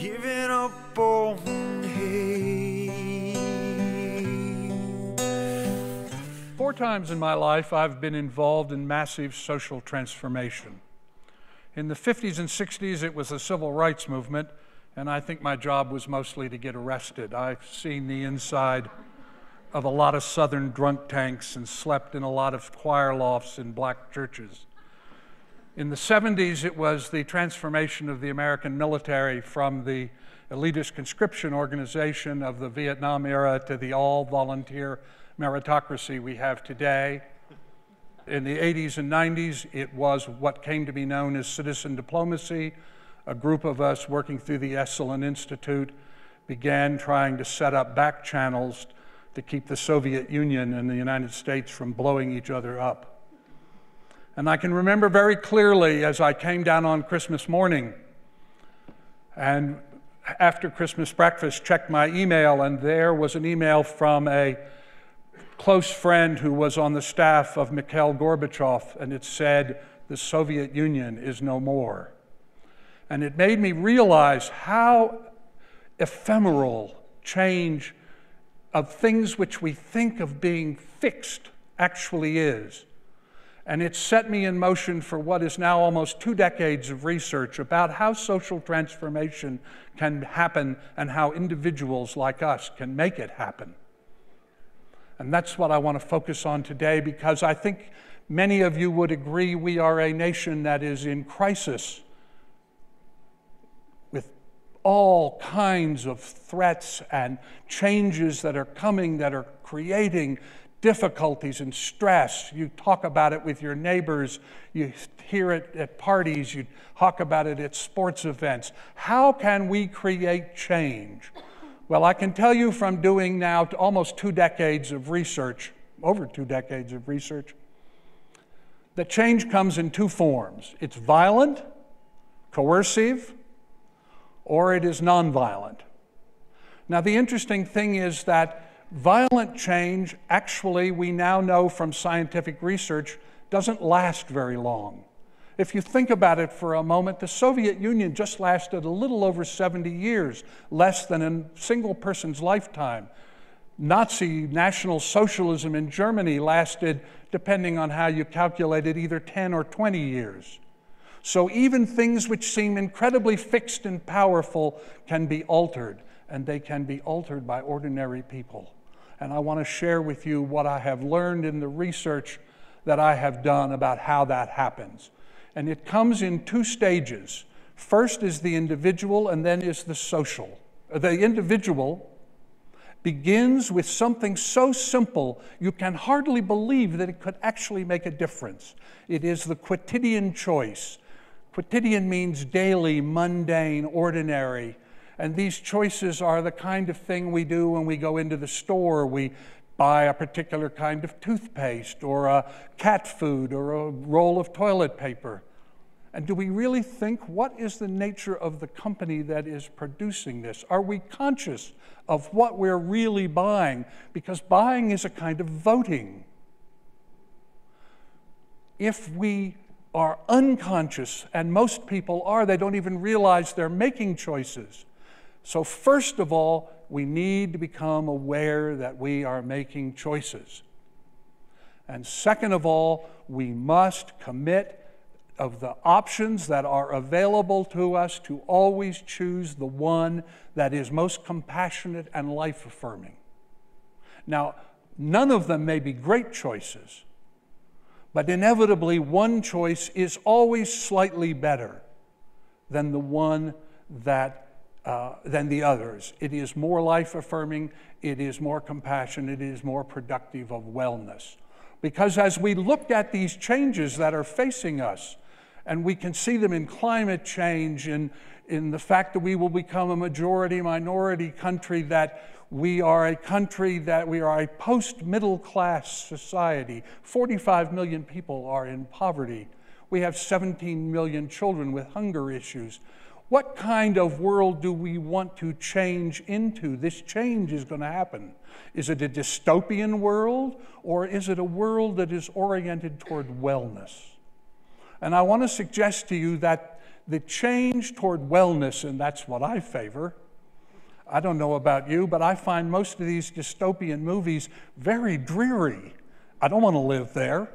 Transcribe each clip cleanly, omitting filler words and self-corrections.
giving up on hate. 4 times in my life, I've been involved in massive social transformation. In the 50s and 60s, it was the civil rights movement, and I think my job was mostly to get arrested. I've seen the inside of a lot of Southern drunk tanks and slept in a lot of choir lofts in black churches. In the 70s, it was the transformation of the American military from the elitist conscription organization of the Vietnam era to the all-volunteer meritocracy we have today. In the 80s and 90s, it was what came to be known as citizen diplomacy. A group of us working through the Esalen Institute began trying to set up back channels to keep the Soviet Union and the United States from blowing each other up. And I can remember very clearly as I came down on Christmas morning and after Christmas breakfast checked my email, and there was an email from a close friend who was on the staff of Mikhail Gorbachev, and it said, "The Soviet Union is no more." And it made me realize how ephemeral change of things which we think of being fixed actually is. And it set me in motion for what is now almost 2 decades of research about how social transformation can happen and how individuals like us can make it happen. And that's what I want to focus on today, because I think many of you would agree we are a nation that is in crisis with all kinds of threats and changes that are coming that are creating difficulties and stress. You talk about it with your neighbors, you hear it at parties, you talk about it at sports events. How can we create change? Well, I can tell you from doing now almost 2 decades of research, over 2 decades of research, that change comes in 2 forms. It's violent, coercive, or it is nonviolent. Now, the interesting thing is that violent change, actually, we now know from scientific research, doesn't last very long. If you think about it for a moment, the Soviet Union just lasted a little over 70 years, less than a single person's lifetime. Nazi National Socialism in Germany lasted, depending on how you calculate it, either 10 or 20 years. So even things which seem incredibly fixed and powerful can be altered, and they can be altered by ordinary people. And I want to share with you what I have learned in the research that I have done about how that happens. And it comes in 2 stages. First is the individual, and then is the social. The individual begins with something so simple you can hardly believe that it could actually make a difference. It is the quotidian choice. Quotidian means daily, mundane, ordinary. And these choices are the kind of thing we do when we go into the store. We buy a particular kind of toothpaste or a cat food or a roll of toilet paper. And do we really think, what is the nature of the company that is producing this? Are we conscious of what we're really buying? Because buying is a kind of voting. If we are unconscious, and most people are, they don't even realize they're making choices. So first of all, we need to become aware that we are making choices. And second of all, we must commit of the options that are available to us to always choose the one that is most compassionate and life-affirming. Now, none of them may be great choices, but inevitably one choice is always slightly better than the one that than the others. It is more life-affirming, it is more compassionate, it is more productive of wellness. Because as we look at these changes that are facing us, and we can see them in climate change, in the fact that we will become a majority-minority country, that we are a post-middle class society. 45 million people are in poverty. We have 17 million children with hunger issues. What kind of world do we want to change into? This change is going to happen. Is it a dystopian world, or is it a world that is oriented toward wellness? And I want to suggest to you that the change toward wellness, and that's what I favor. I don't know about you, but I find most of these dystopian movies very dreary. I don't want to live there.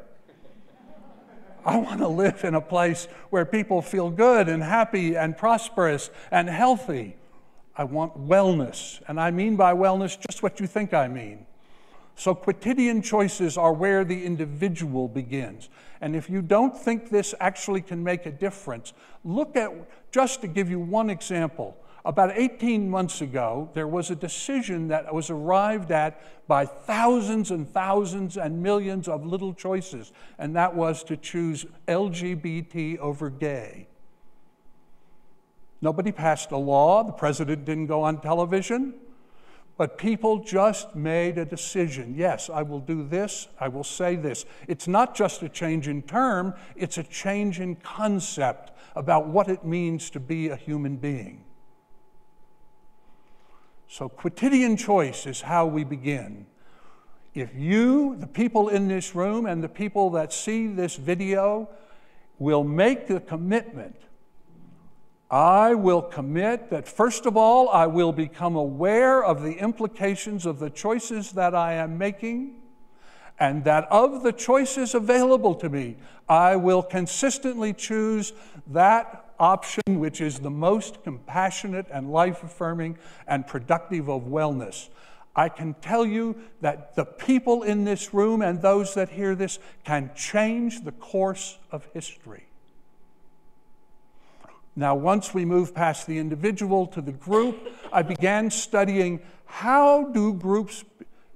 I want to live in a place where people feel good and happy and prosperous and healthy. I want wellness, and I mean by wellness just what you think I mean. So quotidian choices are where the individual begins. And if you don't think this actually can make a difference, look at, just to give you one example, about 18 months ago, there was a decision that was arrived at by thousands and thousands and millions of little choices, and that was to choose LGBT over gay. Nobody passed a law, the president didn't go on television, but people just made a decision. Yes, I will do this, I will say this. It's not just a change in term, it's a change in concept about what it means to be a human being. So quotidian choice is how we begin. If you, the people in this room, and the people that see this video will make the commitment, I will commit that, first of all, I will become aware of the implications of the choices that I am making, and that of the choices available to me, I will consistently choose that option which is the most compassionate and life-affirming and productive of wellness. I can tell you that the people in this room and those that hear this can change the course of history. Now, once we move past the individual to the group, I began studying how do groups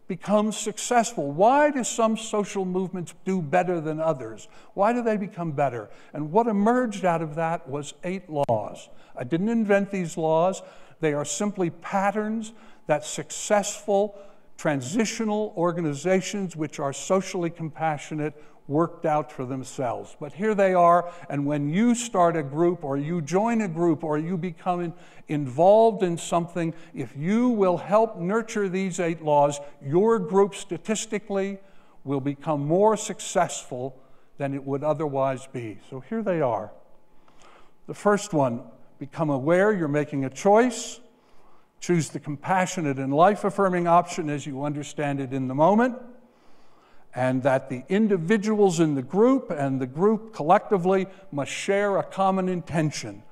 become successful? Why do some social movements do better than others? Why do they become better? And what emerged out of that was 8 laws. I didn't invent these laws. They are simply patterns that successful transitional organizations which are socially compassionate worked out for themselves. But here they are, and when you start a group or you join a group or you become involved in something, if you will help nurture these 8 laws, your group statistically will become more successful than it would otherwise be. So here they are. The first one, become aware you're making a choice. Choose the compassionate and life-affirming option as you understand it in the moment, and that the individuals in the group and the group collectively must share a common intention.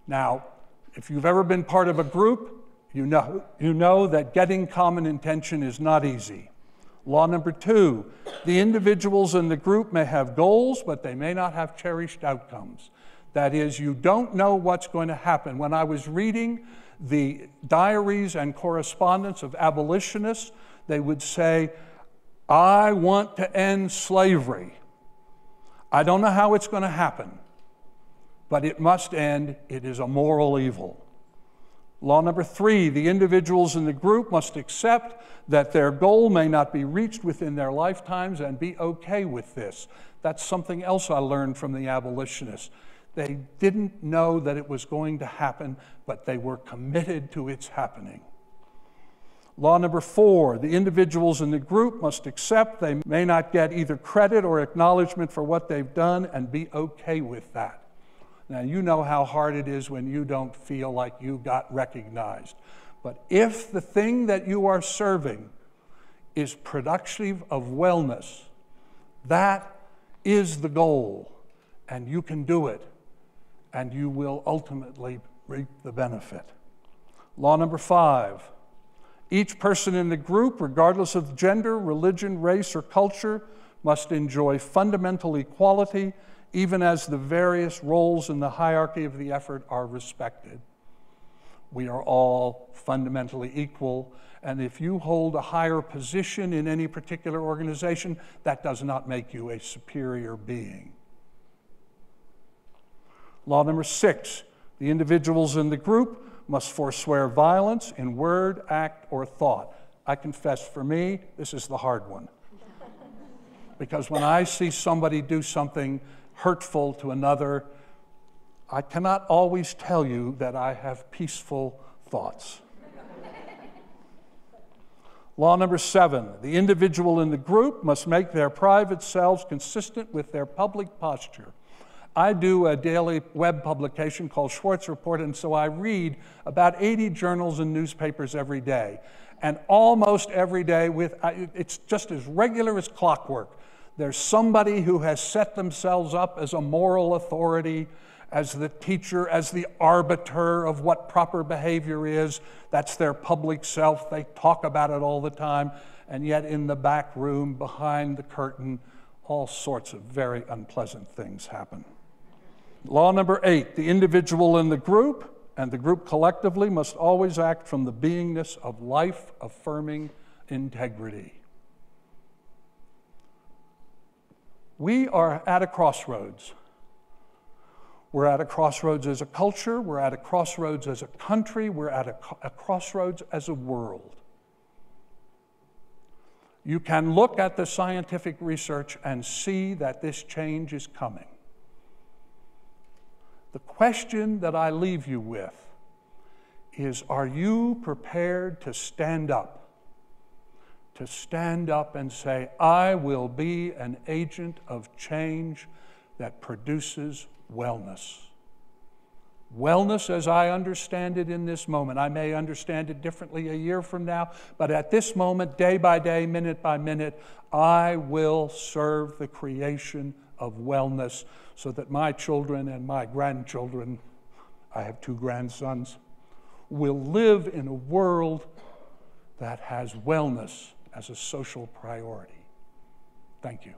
Now, if you've ever been part of a group, you know that getting common intention is not easy. Law number 2, the individuals in the group may have goals, but they may not have cherished outcomes. That is, you don't know what's going to happen. When I was reading the diaries and correspondence of abolitionists, they would say, I want to end slavery. I don't know how it's going to happen, but it must end. It is a moral evil. Law number 3, the individuals in the group must accept that their goal may not be reached within their lifetimes and be okay with this. That's something else I learned from the abolitionists. They didn't know that it was going to happen, but they were committed to its happening. Law number 4, the individuals in the group must accept they may not get either credit or acknowledgement for what they've done and be okay with that. Now, you know how hard it is when you don't feel like you got recognized. But if the thing that you are serving is productive of wellness, that is the goal, and you can do it, and you will ultimately reap the benefit. Law number 5, each person in the group, regardless of gender, religion, race, or culture, must enjoy fundamental equality, even as the various roles in the hierarchy of the effort are respected. We are all fundamentally equal, and if you hold a higher position in any particular organization, that does not make you a superior being. Law number 6, the individuals in the group must forswear violence in word, act, or thought. I confess, for me, this is the hard one. Because when I see somebody do something hurtful to another, I cannot always tell you that I have peaceful thoughts. Law number 7, the individual in the group must make their private selves consistent with their public posture. I do a daily web publication called Schwartz Report, and so I read about 80 journals and newspapers every day. And almost every day, it's just as regular as clockwork. There's somebody who has set themselves up as a moral authority, as the teacher, as the arbiter of what proper behavior is. That's their public self. They talk about it all the time. And yet in the back room, behind the curtain, all sorts of very unpleasant things happen. Law number 8, the individual in the group and the group collectively must always act from the beingness of life-affirming integrity. We are at a crossroads. We're at a crossroads as a culture, we're at a crossroads as a country, we're at a crossroads as a world. You can look at the scientific research and see that this change is coming. The question that I leave you with is, are you prepared to stand up? To stand up and say, I will be an agent of change that produces wellness. Wellness as I understand it in this moment. I may understand it differently a year from now, but at this moment, day by day, minute by minute, I will serve the creation of wellness so that my children and my grandchildren, I have 2 grandsons, will live in a world that has wellness as a social priority. Thank you.